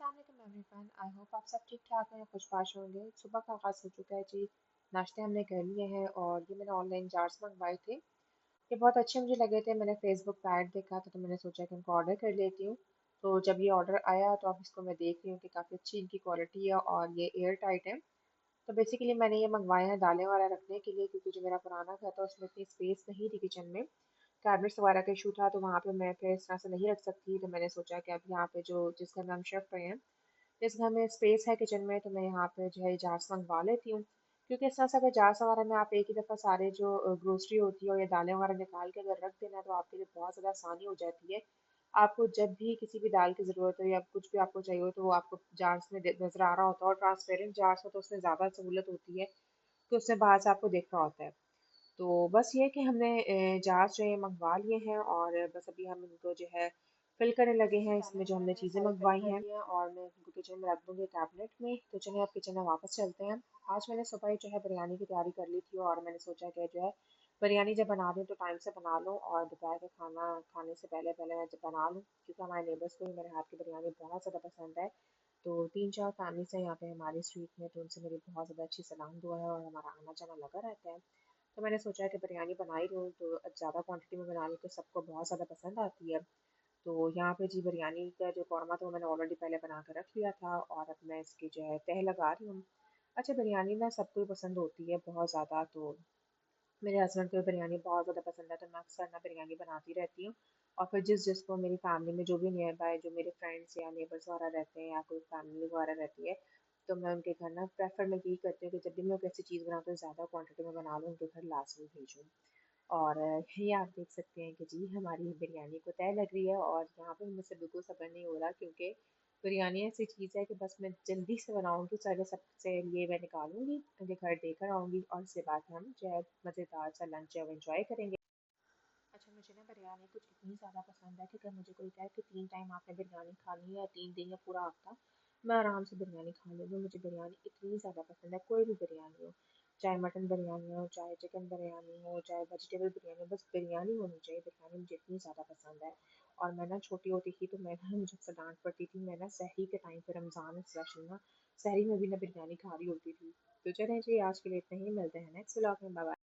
अस्सलाम वालेकुम everyone. I hope आप सब ठीक ठाक हैं, खुशबाश होंगे। सुबह का आगाज़ हो चुका है जी। नाश्ते हमने कर लिए हैं और ये मैंने ऑनलाइन जार्स मंगवाए थे। ये बहुत अच्छे मुझे लगे थे। मैंने फेसबुक पे ऐड देखा था तो मैंने सोचा कि इनको ऑर्डर कर लेती हूँ। तो जब ये ऑर्डर आया तो अब इसको मैं देख रही हूँ कि काफ़ी अच्छी इनकी क्वालिटी है और ये एयर टाइट है। तो बेसिकली मैंने ये मंगवाए हैं दालें वाला रखने के लिए, क्योंकि जो मेरा पुराना घर था उसमें इतनी स्पेस नहीं थी किचन में। कैबिनेट्स वगैरह का इशू था तो वहाँ पे मैं फिर इस तरह से नहीं रख सकती, तो मैंने सोचा कि अब यहाँ पे जो जिस घर में हम शिफ्ट हुए हैं, जिस घर में स्पेस है किचन में, तो मैं यहाँ पे जो है जार्स मंगवा लेती हूँ। क्योंकि इस तरह से अगर जार्स वगैरह में आप एक ही दफ़ा सारे जो ग्रोसरी होती है और ये दालें वगैरह निकाल के अगर रख देना तो आपके लिए बहुत ज़्यादा आसानी हो जाती है। आपको जब भी किसी भी दाल की ज़रूरत हो या कुछ भी आपको चाहिए हो तो वो आपको जार्स में नज़र आ रहा होता है, और ट्रांसपेरेंट जार्स हो तो उसमें ज़्यादा सहूलत होती है कि उससे बाहर से आपको दिख रहा होता है। तो बस ये है कि हमने जार्स जो है मंगवा लिए हैं और बस अभी हम इनको जो है फिल करने लगे हैं। इसमें जो हमने चीज़ें मंगवाई हैं और मैं इनको किचन में रख दूँगी कैबिनेट में। तो चलिए अब किचन में वापस चलते हैं। आज मैंने सुबह ही जो है बिरयानी की तैयारी कर ली थी और मैंने सोचा कि जो है बिरयानी जब बना रही हूँ तो टाइम से बना लूँ और दोपहर का खाना खाने से पहले पहले मैं जब बना लूँ, क्योंकि हमारे नेबर्स को भी मेरे हाथ की बिरयानी बहुत ज़्यादा पसंद है। तो 3-4 फैमिलीज़ हैं यहाँ पे हमारी स्ट्रीट में, तो उनसे मेरी बहुत ज़्यादा अच्छी सलाम दुआ है और हमारा आना जाना लगा रहता है। तो मैंने सोचा कि बिरयानी बना ही लूँ, तो ज़्यादा क्वांटिटी में बना लूँ तो सबको बहुत ज़्यादा पसंद आती है। तो यहाँ पे जी बिरयानी का जो कौरमा था वो मैंने ऑलरेडी पहले बना कर रख लिया था और अब मैं इसकी जो है तह लगा रही हूँ। अच्छा, बिरयानी ना सबको ही पसंद होती है बहुत ज़्यादा, तो मेरे हस्बैंड को बिरयानी बहुत ज़्यादा पसंद है तो मैं अक्सर ना बिरयानी बनाती रहती हूँ। और फिर जिस जिसको मेरी फैमिली में जो भी नियर बाय जो मेरे फ्रेंड्स या नेबर्स वगैरह रहते हैं या कोई फैमिली वगैरह रहती है, तो मैं उनके घर ना प्रेफर मैं यही करती हूँ कि जब भी मैं कोई ऐसी चीज़ बनाती हूँ ज़्यादा क्वांटिटी में बना लूँ, उनके घर लाजमी भेजूँ। और ये आप देख सकते हैं कि जी हमारी बिरयानी को तय लग रही है और यहाँ पे मुझसे बिल्कुल सब्र नहीं हो रहा, क्योंकि बिरयानी ऐसी चीज़ है कि बस मैं जल्दी से बनाऊँगी, सारे सबसे लिए मैं निकालूंगी, उनके घर देकर आऊँगी और उसके बाद हम जो है मज़ेदार सा लंच जो एंजॉय करेंगे। अच्छा, मुझे ना बिरयानी कुछ इतनी ज़्यादा पसंद है कि अगर मुझे कोई कहे कि 3 टाइम आपने बिरयानी खानी है या 3 दिन या पूरा हफ्ता, मैं आराम से बिरयानी खा लूँगी। मुझे बिरयानी इतनी ज़्यादा पसंद है, कोई भी बिरयानी हो, चाहे मटन बिरयानी हो, चाहे चिकन बिरयानी हो, चाहे वेजिटेबल बिरयानी हो, बस बिरयानी होनी चाहिए। बिरयानी मुझे इतनी ज़्यादा पसंद है। और मैं ना छोटी होती थी तो मैं ना मुझे अक्सर डांट पड़ती थी, मैं ना सहरी के टाइम पे रमज़ान स्पेशल ना सहरी में भी ना बिरयानी खा रही होती थी। तो चलें जी, आज के लिए इतना ही, मिलते हैं नेक्स्ट व्लॉग में। Bye bye.